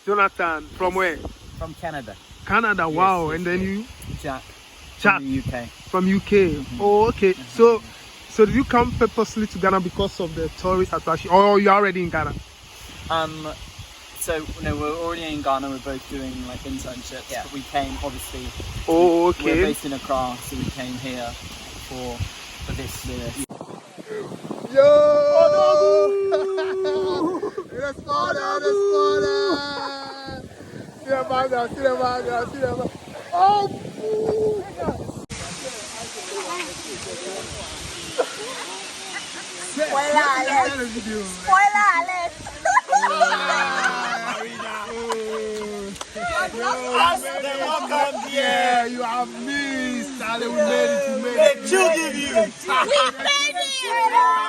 Jonathan, from where? From Canada. Canada, Yes, wow. yes, And then yes. you? Jack. Jack. From the UK. From UK. Oh, okay. So did you come purposely to Ghana because of the tourist attraction, or you're already in Ghana? So no, we're already in Ghana. We're both doing like internships, but we came obviously. Oh, We're okay. based in Accra, so we came here for this. Yo! The spawner, the spawner! See the banger, see the banger, see the banger. Oh! Spoiler alert! Spoiler alert! Yeah, you have missed. We made it, we made it. We made it!